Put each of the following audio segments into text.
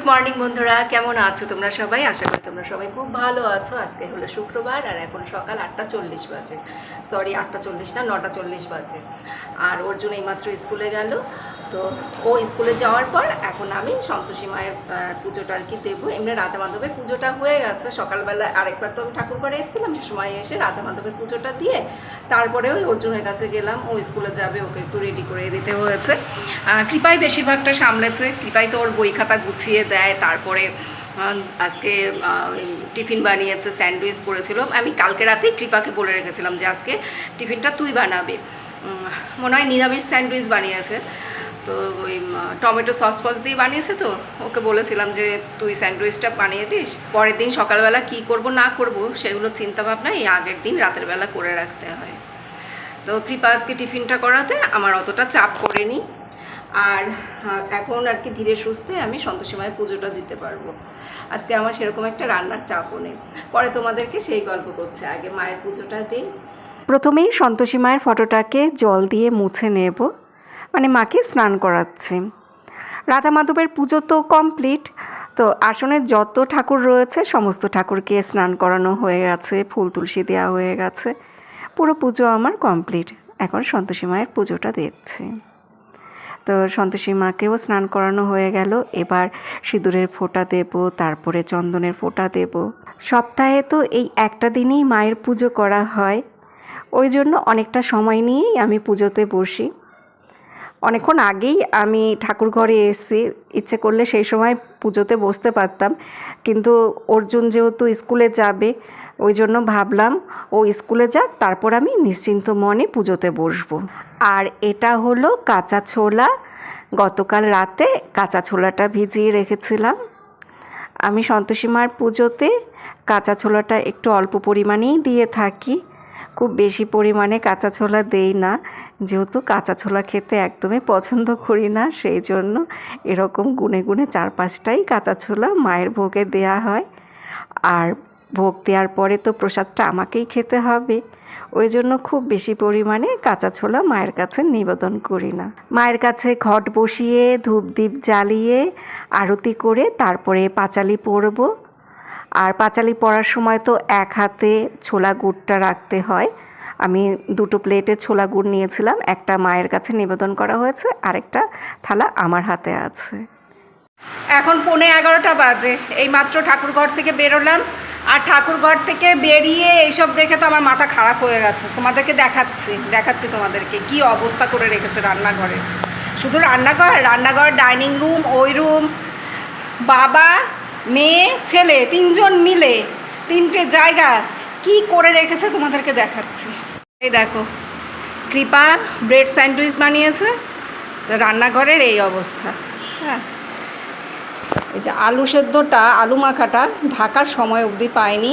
Good morning বন্ধুরা, কেমন আছো তোমরা সবাই? আশা করি তোমরা সবাই খুব ভালো আছো। আজকে হলো শুক্রবার আর এখন সকাল 8:40 বাজে। সরি, 8:40 না, 9:40 বাজে। আর অর্জুন এইমাত্র স্কুলে গেল। তো ও স্কুলে যাওয়ার পর এখন আমি সন্তোষী মায়ের পুজোটা আর কি দেবো। এমনি রাধা মাধবের পুজোটা হয়ে গেছে সকালবেলা। আরেকবার তো আমি ঠাকুর ঘরে এসেছিলাম, সে সময় এসে রাধা মাধবের পুজোটা দিয়ে তারপরে ওই অর্জুনের কাছে গেলাম। ও স্কুলে যাবে, ওকে একটু রেডি করে দিতে হয়েছে। কৃপাই বেশিরভাগটা সামলেছে। কৃপাই তো ওর বই খাতা গুছিয়ে দেয়। তারপরে আজকে টিফিন বানিয়েছে, স্যান্ডউইচ করেছিল। আমি কালকে রাতেই কৃপাকে বলে রেখেছিলাম যে আজকে টিফিনটা তুই বানাবে। মনে হয় নিরামিষ স্যান্ডউইচ বানিয়েছে। তো ওই টমেটো সস ফস দিয়ে বানিয়েছে। তো ওকে বলেছিলাম যে তুই স্যান্ডউইচটা বানিয়ে দিস, পরের দিন সকালবেলা কি করব না করব সেগুলো চিন্তাভাবনা এই আগের দিন রাতের বেলা করে রাখতে হয়। তো কৃপা আজকে টিফিনটা করাতে আমার অতটা চাপ করেনি। আর এখন আর কি ধীরে সুস্থে আমি সন্তোষী মায়ের পুজোটা দিতে পারবো। আজকে আমার সেরকম একটা রান্নার চাপও নেই। পরে তোমাদেরকে সেই গল্প করছে, আগে মায়ের পুজোটা দিই। প্রথমেই সন্তোষী মায়ের ফটোটাকে জল দিয়ে মুছে নেব, মানে মাকে স্নান করাচ্ছি। রাধা মাধবের পুজো তো কমপ্লিট। তো আসনে যত ঠাকুর রয়েছে সমস্ত ঠাকুরকে স্নান করানো হয়ে গেছে, ফুল তুলসী দেওয়া হয়ে গেছে, পুরো পুজো আমার কমপ্লিট। এখন সন্তোষী মায়ের পুজোটা দিচ্ছি। তো সন্তোষী মাকেও স্নান করানো হয়ে গেল। এবার সিঁদুরের ফোঁটা দেব, তারপরে চন্দনের ফোঁটা দেব। সপ্তাহে তো এই একটা দিনই মায়ের পুজো করা হয়, ওই জন্য অনেকটা সময় নিয়েই আমি পুজোতে বসি। অনেকক্ষণ আগেই আমি ঠাকুর ঘরে এসেছি, ইচ্ছে করলে সেই সময় পুজোতে বসতে পারতাম, কিন্তু অর্জুন যেহেতু স্কুলে যাবে ওই জন্য ভাবলাম ও স্কুলে যাক, তারপর আমি নিশ্চিন্ত মনে পুজোতে বসবো। আর এটা হলো কাঁচা ছোলা। গতকাল রাতে কাঁচা ছোলাটা ভিজিয়ে রেখেছিলাম। আমি সন্তোষী মার পুজোতে কাঁচা ছোলাটা একটু অল্প পরিমাণেই দিয়ে থাকি, খুব বেশি পরিমাণে কাঁচা ছোলা দেই না, যেহেতু কাঁচা ছোলা খেতে একদমই পছন্দ করি না। সেই জন্য এরকম গুনে গুনে 4-5টাই কাঁচা ছোলা মায়ের ভোগে দেয়া হয়। আর ভোগ দেওয়ার পরে তো প্রসাদটা আমাকেই খেতে হবে, ওই জন্য খুব বেশি পরিমাণে কাঁচা ছোলা মায়ের কাছে নিবেদন করি না। মায়ের কাছে ঘট বসিয়ে ধূপ দ্বীপ জ্বালিয়ে আরতি করে তারপরে পাঁচালি পরব। আর পাঁচালি পড়ার সময় তো এক হাতে ছোলা গুড়টা রাখতে হয়। আমি 2টো প্লেটে ছোলা গুড় নিয়েছিলাম, একটা মায়ের কাছে নিবেদন করা হয়েছে, আরেকটা থালা আমার হাতে আছে। এখন 11:15 বাজে। এই মাত্র ঠাকুরঘর থেকে বেরোলাম। আর ঠাকুরঘর থেকে বেরিয়ে এইসব দেখে তো আমার মাথা খারাপ হয়ে গেছে। তোমাদেরকে দেখাচ্ছি তোমাদেরকে কি অবস্থা করে রেখেছে রান্নাঘরে। শুধু রান্নাঘর, ডাইনিং রুম, ওই রুম, বাবা মেয়ে ছেলে 3জন মিলে 3টে জায়গা কি করে রেখেছে তোমাদেরকে দেখাচ্ছি। এই দেখো, কৃপা ব্রেড স্যান্ডউইচ বানিয়েছে, তো রান্নাঘরের এই অবস্থা। হ্যাঁ, এই যে আলু সেদ্ধটা, আলু মাখাটা ঢাকার সময় অবধি পাইনি।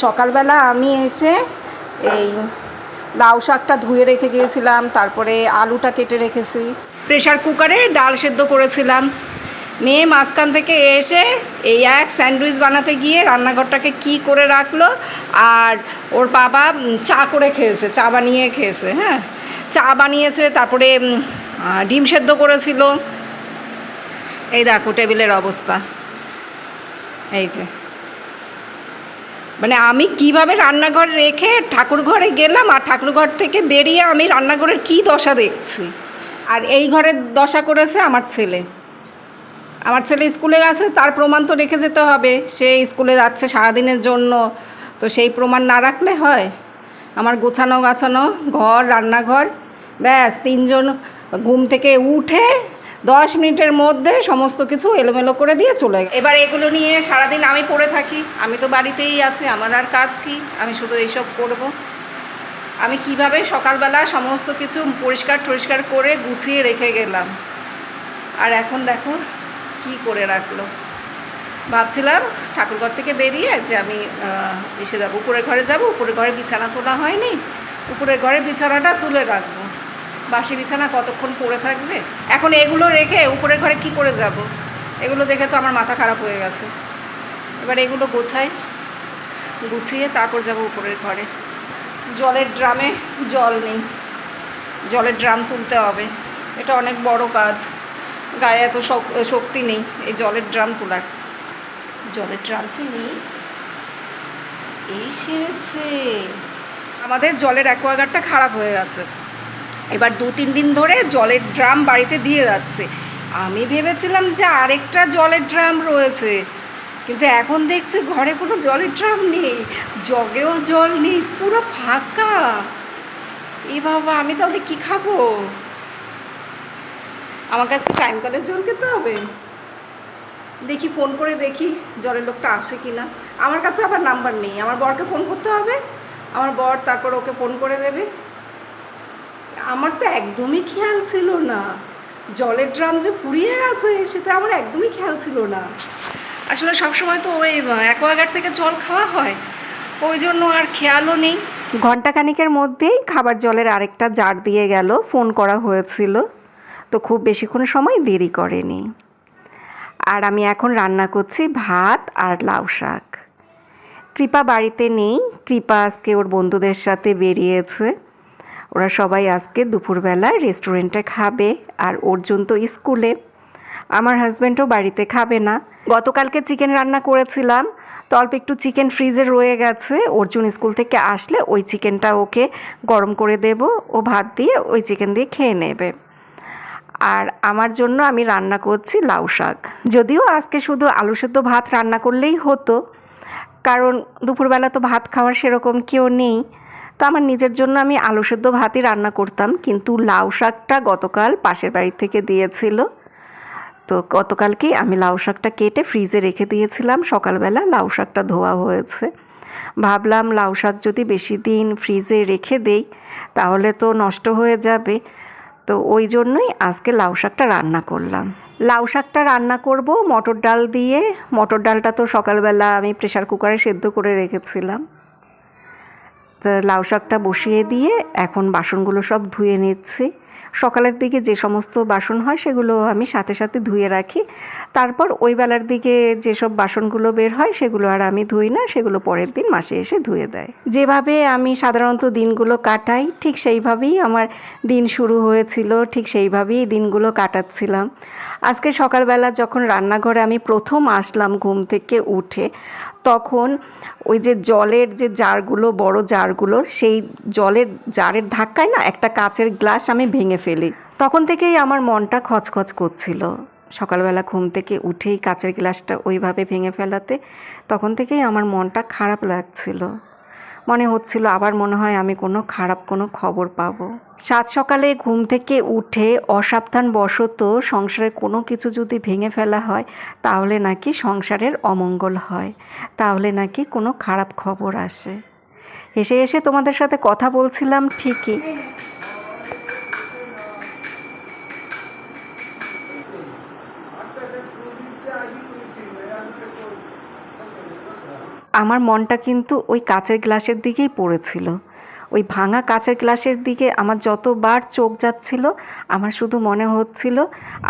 সকালবেলা আমি এসে এই লাউ শাকটা ধুয়ে রেখে গিয়েছিলাম, তারপরে আলুটা কেটে রেখেছি, প্রেশার কুকারে ডাল সেদ্ধ করেছিলাম। মেয়ে মাঝখান থেকে এসে এই এক স্যান্ডউইচ বানাতে গিয়ে রান্নাঘরটাকে কি করে রাখলো। আর ওর বাবা চা করে খেয়েছে, চা বানিয়ে খেয়েছে। হ্যাঁ, চা বানিয়েছে, তারপরে ডিম সেদ্ধ করেছিল। এই দেখো টেবিলের অবস্থা। এই যে, মানে আমি কিভাবে রান্নাঘর রেখে ঠাকুর ঘরে গেলাম, আর ঠাকুরঘর থেকে বেরিয়ে আমি রান্নাঘরের কি দশা দেখছি। আর এই ঘরের দশা করেছে আমার ছেলে স্কুলে গেছে, তার প্রমাণ তো রেখে যেতে হবে। সে স্কুলে যাচ্ছে সারাদিনের জন্য, তো সেই প্রমাণ না রাখলে হয়? আমার গোছানো গাছানো ঘর, রান্নাঘর, ব্যাস 3জন ঘুম থেকে উঠে 10 মিনিটের মধ্যে সমস্ত কিছু এলোমেলো করে দিয়ে চলে গেল। এবার এগুলো নিয়ে সারাদিন আমি পড়ে থাকি। আমি তো বাড়িতেই আছি, আমার আর কাজ কি? আমি শুধু এইসব করব। আমি কিভাবে সকালবেলা সমস্ত কিছু পরিষ্কার করে গুছিয়ে রেখে গেলাম, আর এখন দেখো কি করে রাখলো। ভাবছিলাম ঠাকুরঘর থেকে বেরিয়ে যে আমি এসে যাবো, উপরের ঘরে যাব। উপরের ঘরে বিছানা তোলা হয়নি, উপরের ঘরে বিছানাটা তুলে রাখবো। বাসি বিছানা কতক্ষণ পড়ে থাকবে? এখন এগুলো রেখে উপরের ঘরে কি করে যাব? এগুলো দেখে তো আমার মাথা খারাপ হয়ে গেছে। এবার এগুলো গুছিয়ে তারপর যাব উপরের ঘরে। জলের ড্রামে জল নেই, জলের ড্রাম তুলতে হবে। এটা অনেক বড় কাজ। গায়ে এত শক্তি নেই এই জলের ড্রাম তোলার। জলের ড্রাম কি নেই? এই সেরেছে। আমাদের জলের অ্যাকোয়াগার্ডটা খারাপ হয়ে গেছে, এবার 2-3 দিন ধরে জলের ড্রাম বাড়িতে দিয়ে যাচ্ছে। আমি ভেবেছিলাম যে আরেকটা জলের ড্রাম রয়েছে, কিন্তু এখন দেখছি ঘরে কোনো জলের ড্রাম নেই, জগেও জল নেই, পুরো ফাঁকা। এ বাবা, আমি তাহলে কী খাবো? আমার কাছে টাইম কলের জল খেতে হবে। দেখি ফোন করে দেখি জলের লোকটা আসে কি না। আমার কাছে আবার নাম্বার নেই, আমার বরকে ফোন করতে হবে, আমার বর তারপর ওকে ফোন করে দেবে। আমার তো একদমই খেয়াল ছিল না জলের ড্রাম যে ফুরিয়ে গেছে, সেটা আমার একদমই খেয়াল ছিল না। আসলে সবসময় তো ওই অ্যাকোয়াগার্ড থেকে জল খাওয়া হয়, ওই জন্য আর খেয়ালও নেই। ঘণ্টাখানিকের মধ্যেই খাবার জলের আরেকটা জার দিয়ে গেল, ফোন করা হয়েছিল, তো খুব বেশিক্ষণ সময় দেরি করেনি। আর আমি এখন রান্না করছি ভাত আর লাউ শাক। কৃপা বাড়িতে নেই, কৃপা আজকে ওর বন্ধুদের সাথে বেরিয়েছে। ওরা সবাই আজকে দুপুরবেলা রেস্টুরেন্টে খাবে, আর অর্জুন তো স্কুলে। আমার হাজব্যান্ডও বাড়িতে খাবে না। গতকালকে চিকেন রান্না করেছিলাম, তো অল্প একটু চিকেন ফ্রিজে রয়ে গেছে। অর্জুন স্কুল থেকে আসলে ওই চিকেনটা ওকে গরম করে দেব, ও ভাত দিয়ে ওই চিকেন দিয়ে খেয়ে নেবে। আর আমার জন্য আমি রান্না করছি লাউ শাক। যদিও আজকে শুধু আলু সেদ্ধ ভাত রান্না করলেই হতো, কারণ দুপুরবেলা তো ভাত খাওয়ার সেরকম কেউ নেই, তো আমার নিজের জন্য আমি আলু সেদ্ধ ভাতই রান্না করতাম। কিন্তু লাউ শাকটা গতকাল পাশের বাড়ি থেকে দিয়েছিল, তো গতকালকেই আমি লাউ শাকটা কেটে ফ্রিজে রেখে দিয়েছিলাম। সকালবেলা লাউ শাকটা ধোয়া হয়েছে। ভাবলাম লাউ শাক যদি বেশি দিন ফ্রিজে রেখে দেই তাহলে তো নষ্ট হয়ে যাবে, তো ওই জন্যই আজকে লাউ শাকটা রান্না করলাম। লাউ শাকটা রান্না করব মটর ডাল দিয়ে। মটর ডালটা তো সকালবেলা আমি প্রেসার কুকারে সেদ্ধ করে রেখেছিলাম। তো লাউ শাকটা বসিয়ে দিয়ে এখন বাসনগুলো সব ধুয়ে নিচ্ছি। সকালের দিকে যে সমস্ত বাসন হয় সেগুলো আমি সাথে সাথে ধুয়ে রাখি, তারপর ওই বেলার দিকে যেসব বাসনগুলো বের হয় সেগুলো আর আমি ধুই না, সেগুলো পরের দিন মাসে এসে ধুয়ে দেয়। যেভাবে আমি সাধারণত দিনগুলো কাটাই ঠিক সেইভাবেই আমার দিন শুরু হয়েছিল, ঠিক সেইভাবেই দিনগুলো কাটাচ্ছিলাম। আজকে সকালবেলা যখন রান্নাঘরে আমি প্রথম আসলাম ঘুম থেকে উঠে, তখন ওই যে জলের যে জারগুলো, বড় জারগুলো, সেই জলের জারের ধাক্কায় না একটা কাচের গ্লাস আমি ভেঙে ফেলি। তখন থেকেই আমার মনটা খচখচ করছিল। সকালবেলা ঘুম থেকে উঠেই কাচের গ্লাসটা ওইভাবে ভেঙে ফেলাতে তখন থেকেই আমার মনটা খারাপ লাগছিল। মনে হচ্ছিল আবার মনে হয় আমি কোনো খারাপ কোনো খবর পাবো। সাত সকালে ঘুম থেকে উঠে অসাবধানবশত সংসারের কোনো কিছু যদি ভেঙে ফেলা হয় তাহলে নাকি সংসারের অমঙ্গল হয়, তাহলে নাকি কোনো খারাপ খবর আসে। হেসে হেসে তোমাদের সাথে কথা বলছিলাম ঠিকই, আমার মনটা কিন্তু ওই কাচের গ্লাসের দিকেই পড়েছিল। ওই ভাঙা কাচের গ্লাসের দিকে আমার যতবার চোখ যাচ্ছিল, আমার শুধু মনে হচ্ছিল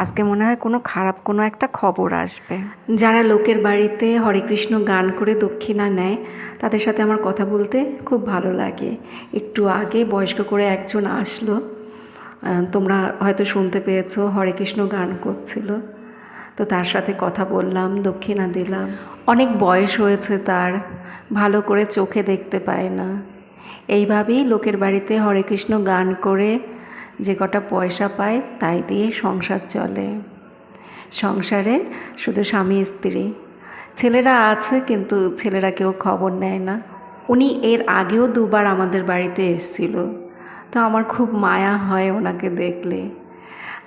আজকে মনে হয় কোনো খারাপ কোনো একটা খবর আসবে। যারা লোকের বাড়িতে হরে কৃষ্ণ গান করে দক্ষিণা নেয় তাদের সাথে আমার কথা বলতে খুব ভালো লাগে। একটু আগে বয়স্ক করে একজন আসলো, তোমরা হয়তো শুনতে পেয়েছো, হরে কৃষ্ণ গান করছিল, তো তার সাথে কথা বললাম, দক্ষিণা দিলাম। অনেক বয়স হয়েছে তার, ভালো করে চোখে দেখতে পায় না। এইভাবেই লোকের বাড়িতে হরে কৃষ্ণ গান করে যে কটা পয়সা পায় তাই দিয়ে সংসার চলে। সংসারে শুধু স্বামী স্ত্রী, ছেলেরা আছে কিন্তু ছেলেরা কেউ খবর নেয় না। উনি এর আগেও দুবার আমাদের বাড়িতে এসেছিল, তো আমার খুব মায়া হয় ওনাকে দেখলে।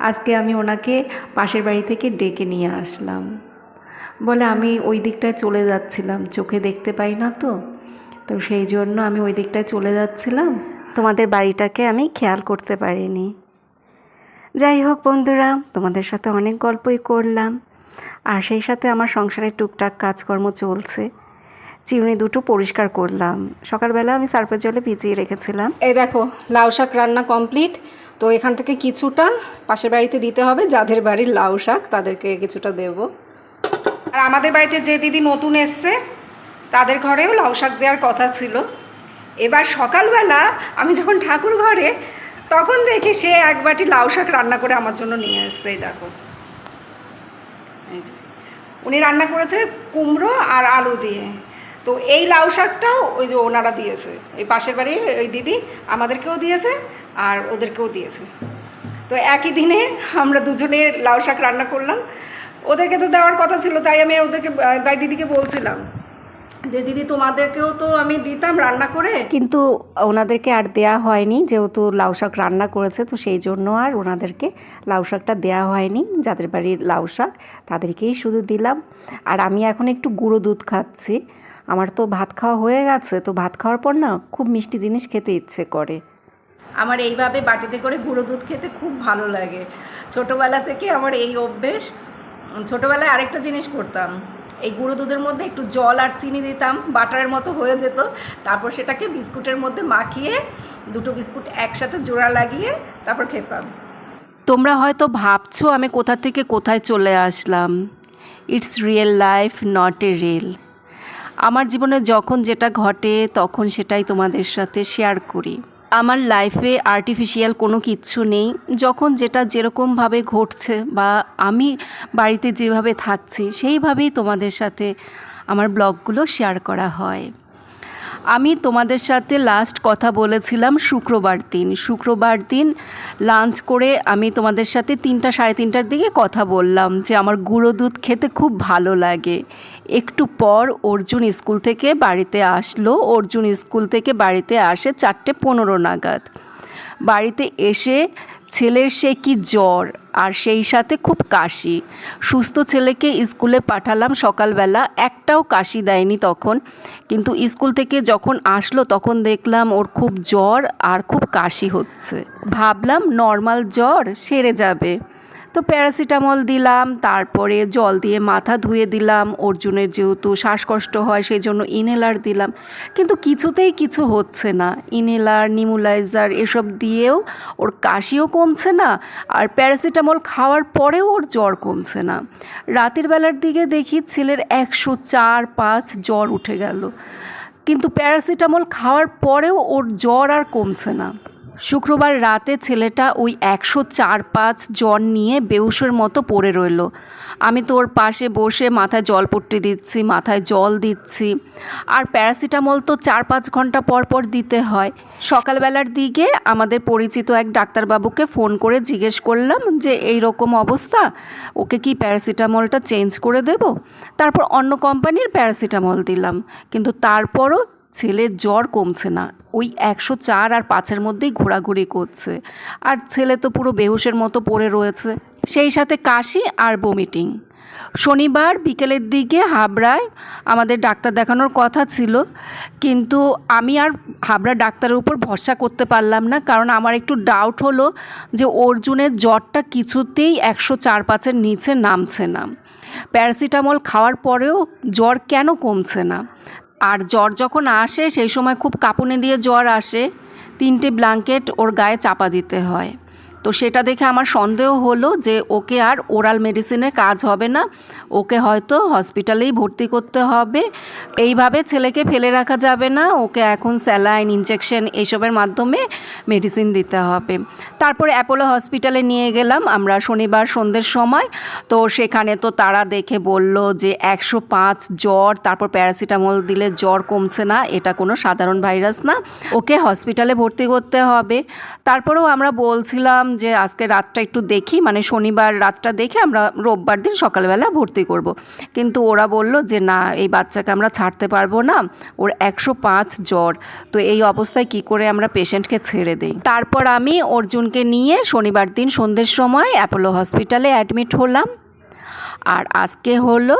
আজকে আমি ওনাকে পাশের বাড়ি থেকে ডেকে নিয়ে আসলাম। বলে আমি ওই দিকটায় চলে যাচ্ছিলাম, চোখে দেখতে পাই না, তো সেই জন্য আমি ওই দিকটায় চলে যাচ্ছিলাম, তোমাদের বাড়িটাকে আমি খেয়াল করতে পারিনি। যাই হোক বন্ধুরা, তোমাদের সাথে অনেক গল্পই করলাম, আর সেই সাথে আমার সংসারে টুকটাক কাজকর্ম চলছে। চিরুনি দুটো পরিষ্কার করলাম, সকালবেলা আমি সার্ফের জলে ভিজিয়ে রেখেছিলাম। এই দেখো লাউ শাক রান্না কমপ্লিট। তো এখান থেকে কিছুটা পাশের বাড়িতে দিতে হবে, যাদের বাড়ির লাউ শাক তাদেরকে কিছুটা দেব। আর আমাদের বাড়িতে যে দিদি নতুন এসছে তাদের ঘরেও লাউ শাক দেওয়ার কথা ছিল। এবার সকালবেলা আমি যখন ঠাকুর ঘরে, তখন দেখি সে এক বাটি লাউ শাক রান্না করে আমার জন্য নিয়ে এসছে। এই দেখো, এই যে উনি রান্না করেছে কুমড়ো আর আলু দিয়ে। তো এই লাউ শাকটাও ওই যে ওনারা দিয়েছে, এই পাশের বাড়ির ওই দিদি আমাদেরকেও দিয়েছে আর ওদেরকেও দিয়েছে। তো একই দিনে আমরা দুজনে লাউ শাক রান্না করলাম। ওদেরকে তো দেওয়ার কথা ছিল, তাই আমি তাই দিদিকে বলছিলাম যে দিদি তোমাদেরকেও তো আমি দিতাম রান্না করে, কিন্তু ওনাদেরকে আর দেয়া হয়নি, যেহেতু লাউ শাক রান্না করেছে তো সেই জন্য আর ওনাদেরকে লাউ শাকটা দেওয়া হয়নি। যাদের বাড়ির লাউ শাক তাদেরকেই শুধু দিলাম। আর আমি এখন একটু গুঁড়ো দুধ খাচ্ছি। আমার তো ভাত খাওয়া হয়ে গেছে, তো ভাত খাওয়ার পর না খুব মিষ্টি জিনিস খেতে ইচ্ছে করে। আমার এইভাবে বাটিতে করে গুঁড়ো দুধ খেতে খুব ভালো লাগে। ছোটোবেলা থেকে আমার এই অভ্যেস। ছোটোবেলায় আরেকটা জিনিস করতাম, এই গুঁড়ো দুধের মধ্যে একটু জল আর চিনি দিতাম, বাটারের মতো হয়ে যেত। তারপর সেটাকে বিস্কুটের মধ্যে মাখিয়ে দুটো বিস্কুট একসাথে জোড়া লাগিয়ে তারপর খেতাম। তোমরা হয়তো ভাবছো আমি কোথা থেকে কোথায় চলে আসলাম। It's real life, not a reel. আমার জীবনে যখন যেটা ঘটে তখন সেটাই তোমাদের সাথে শেয়ার করি। আমার লাইফে আর্টিফিশিয়াল কোনো কিচ্ছু নেই। যখন যেটা যেরকমভাবে ঘটছে বা আমি বাড়িতে যেভাবে থাকছি সেইভাবেই তোমাদের সাথে আমার ব্লগগুলো শেয়ার করা হয়। আমি তোমাদের সাথে লাস্ট কথা বলেছিলাম শুক্রবার দিন লাঞ্চ করে আমি তোমাদের সাথে 3টা সাড়ে 3টার দিকে কথা বললাম যে আমার গুঁড়ো দুধ খেতে খুব ভালো লাগে। একটু পর অর্জুন স্কুল থেকে বাড়িতে আসলো। অর্জুন স্কুল থেকে বাড়িতে আসে 4:15 নাগাদ। বাড়িতে এসে ছেলের সে কি জ্বর আর সেই সাথে খুব কাশি। সুস্থ ছেলেকে স্কুলে পাঠালাম সকালবেলা, একটাও কাশি দেয়নি তখন। কিন্তু স্কুল থেকে যখন আসলো তখন দেখলাম ওর খুব জ্বর আর খুব কাশি হচ্ছে। ভাবলাম নর্মাল জ্বর, সেরে যাবে। তো প্যারাসিটামল দিলাম, তারপরে জল দিয়ে মাথা ধুয়ে দিলাম। অর্জুনের যেহেতু শ্বাসকষ্ট হয় সেই জন্য ইনহেলার দিলাম, কিন্তু কিছুতেই কিছু হচ্ছে না। ইনহেলার, নিমুলাইজার এসব দিয়েও ওর কাশিও কমছে না, আর প্যারাসিটামল খাওয়ার পরেও ওর জ্বর কমছে না। রাতের বেলার দিকে দেখি ছেলের 104-105 জ্বর উঠে গেল, কিন্তু প্যারাসিটামল খাওয়ার পরেও ওর জ্বর আর কমছে না। শুক্রবার রাতে ছেলেটা ওই 104-105 জ্বর নিয়ে বেহুশের মতো পড়ে রইল। আমি তো ওর পাশে বসে মাথায় জলপট্টি দিচ্ছি, মাথায় জল দিচ্ছি। আর প্যারাসিটামল তো 4-5 ঘন্টা পর পর দিতে হয়। সকালবেলার দিকে আমাদের পরিচিত এক ডাক্তারবাবুকে ফোন করে জিজ্ঞেস করলাম যে এই রকম অবস্থা, ওকে কি প্যারাসিটামলটা চেঞ্জ করে দেব? তারপর অন্য কোম্পানির প্যারাসিটামল দিলাম, কিন্তু তারপরও ছেলের জ্বর কমছে না। ওই 104 আর 5-এর মধ্যেই ঘোরাঘুরি করছে। আর ছেলে তো পুরো বেহুশের মতো পড়ে রয়েছে, সেই সাথে কাশি আর বমিটিং। শনিবার বিকেলের দিকে হাবড়ায় আমাদের ডাক্তার দেখানোর কথা ছিল, কিন্তু আমি আর হাবড়া ডাক্তারের উপর ভরসা করতে পারলাম না, কারণ আমার একটু ডাউট হলো যে অর্জুনের জ্বরটা কিছুতেই 104-5-এর নিচে নামছে না। প্যারাসিটামল খাওয়ার পরেও জ্বর কেন কমছে না? আর জ্বর যখন আসে সেই সময় খুব কাঁপুনি দিয়ে জ্বর আসে, 3টে ব্ল্যাঙ্কেট ওর গায়ে চাপা দিতে হয়। তো সেটা দেখে আমার সন্দেহ হলো যে ওকে আর ওরাল মেডিসিনে কাজ হবে না, ওকে হয়তো হসপিটালেই ভর্তি করতে হবে। এইভাবে ছেলেকে ফেলে রাখা যাবে না, ওকে এখন স্যালাইন, ইনজেকশন এইসবের মাধ্যমে মেডিসিন দিতে হবে। তারপরে অ্যাপোলো হসপিটালে নিয়ে গেলাম আমরা শনিবার সন্ধ্যের সময়। তো সেখানে তো তারা দেখে বলল যে 105 জ্বর, তারপর প্যারাসিটামল দিলে জ্বর কমছে না, এটা কোনো সাধারণ ভাইরাস না, ওকে হসপিটালে ভর্তি করতে হবে। তারপরেও আমরা বলছিলাম যে আজকে রাতটা একটু দেখি, মানে শনিবার রাতটা দেখে আমরা রোববার দিন সকালবেলা ভর্তি করব। কিন্তু ওরা বলল যে না, এই বাচ্চাকে আমরা ছাড়তে পারবো না, ওর 105 জ্বর। তো এই অবস্থায় কি করে আমরা পেশেন্টকে ছেড়ে দিই? তারপর আমি অর্জুনকে নিয়ে শনিবার দিন সন্ধ্যের সময় অ্যাপোলো হসপিটালে অ্যাডমিট হলাম। আর আজকে হলো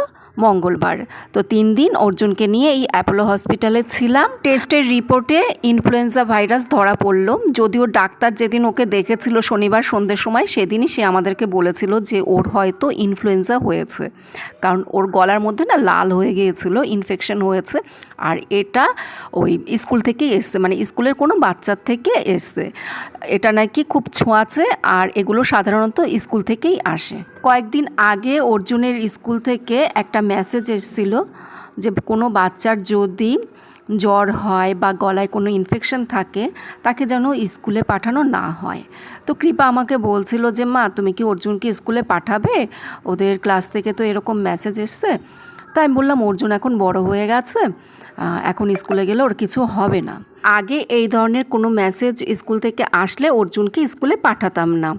মঙ্গলবার। তো 3 দিন অর্জুনকে নিয়ে এই অ্যাপোলো হসপিটালে ছিলাম। টেস্টের রিপোর্টে ইনফ্লুয়েঞ্জা ভাইরাস ধরা পড়লো। যদিও ডাক্তার যেদিন ওকে দেখেছিল শনিবার সন্ধ্যের সময়, সেদিনই সে আমাদেরকে বলেছিল যে ওর হয়তো ইনফ্লুয়েঞ্জা হয়েছে, কারণ ওর গলার মধ্যে না লাল হয়ে গিয়েছিল, ইনফেকশন হয়েছে। আর এটা ওই স্কুল থেকেই এসছে, মানে স্কুলের কোনো বাচ্চার থেকে এসছে। এটা নাকি খুব ছোঁয়াচে, আর এগুলো সাধারণত স্কুল থেকেই আসে। কয়েকদিন আগে অর্জুনের স্কুল থেকে একটা মেসেজ এসেছিল যে কোনো বাচ্চার যদি জ্বর হয় বা গলায় কোনো ইনফেকশন থাকে তাকে যেন স্কুলে পাঠানো না হয়। তো কৃপা আমাকে বলছিল যে মা তুমি কি অর্জুনকে স্কুলে পাঠাবে, ওদের ক্লাস থেকে তো এরকম মেসেজ এসছে। তাই আমি বললাম অর্জুন এখন বড় হয়ে গেছে, এখন স্কুলে গেলে ওর কিছু হবে না। আগে এই ধরনের কোনো মেসেজ স্কুল থেকে আসলে অর্জুনকে স্কুলে পাঠাতাম না,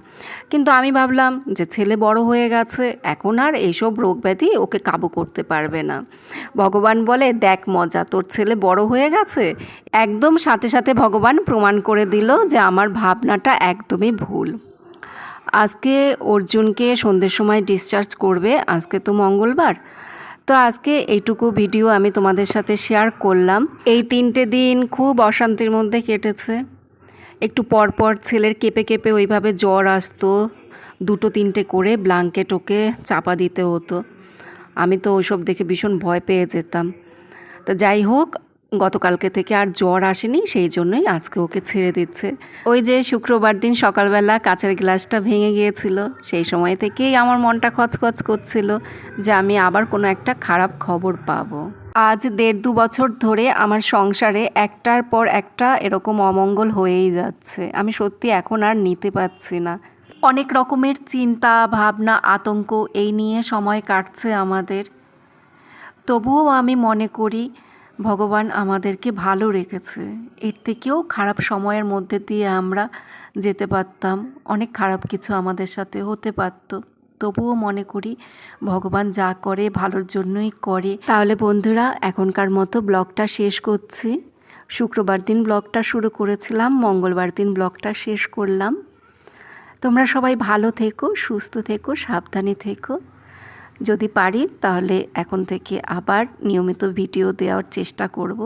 কিন্তু আমি ভাবলাম যে ছেলে বড় হয়ে গেছে, এখন আর এইসব রোগ ব্যাধি ওকে কাবু করতে পারবে না। ভগবান বলে দেখ মজা, তোর ছেলে বড় হয়ে গেছে। একদম সাথে সাথে ভগবান প্রমাণ করে দিল যে আমার ভাবনাটা একদমই ভুল। আজকে অর্জুনকে সন্ধ্যের সময় ডিসচার্জ করবে, আজকে তো মঙ্গলবার। তো আজকে এইটুকু ভিডিও আমি তোমাদের সাথে শেয়ার করলাম। এই 3টে দিন খুব অশান্তির মধ্যে কেটেছে। একটু পরপর ছেলের কেঁপে কেঁপে ওইভাবে জ্বর আসতো, 2-3টে করে ব্ল্যাঙ্কেট ওকে চাপা দিতে হতো। আমি তো ওইসব দেখে ভীষণ ভয় পেয়ে যেতাম। তো যাই হোক, গতকালকে থেকে আর জ্বর আসেনি, সেই জন্যই আজকে ওকে ছেড়ে দিচ্ছে। ওই যে শুক্রবার দিন সকালবেলা কাঁচের গ্লাসটা ভেঙে গিয়েছিল, সেই সময় থেকেই আমার মনটা খচখচ করছিল যে আমি আবার কোনো একটা খারাপ খবর পাবো। আজ 1.5-2 বছর ধরে আমার সংসারে একটার পর একটা এরকম অমঙ্গল হয়েই যাচ্ছে। আমি সত্যি এখন আর নিতে পারছি না। অনেক রকমের চিন্তা ভাবনা আতঙ্ক এই নিয়ে সময় কাটছে আমাদের। তবুও আমি মনে করি ভগবান আমাদেরকে ভালো রেখেছে। এর থেকেও খারাপ সময়ের মধ্যে দিয়ে আমরা যেতে পারতাম, অনেক খারাপ কিছু আমাদের সাথে হতে পারত। তবুও মনে করি ভগবান যা করে ভালোর জন্যই করে। তাহলে বন্ধুরা, এখনকার মতো ব্লগটা শেষ করছি। শুক্রবার দিন ব্লগটা শুরু করেছিলাম, মঙ্গলবার দিন ব্লগটা শেষ করলাম। তোমরা সবাই ভালো থেকো, সুস্থ থেকো, সাবধানে থেকো। যদি পারি তাহলে এখন থেকে আবার নিয়মিত ভিডিও দেওয়ার চেষ্টা করব।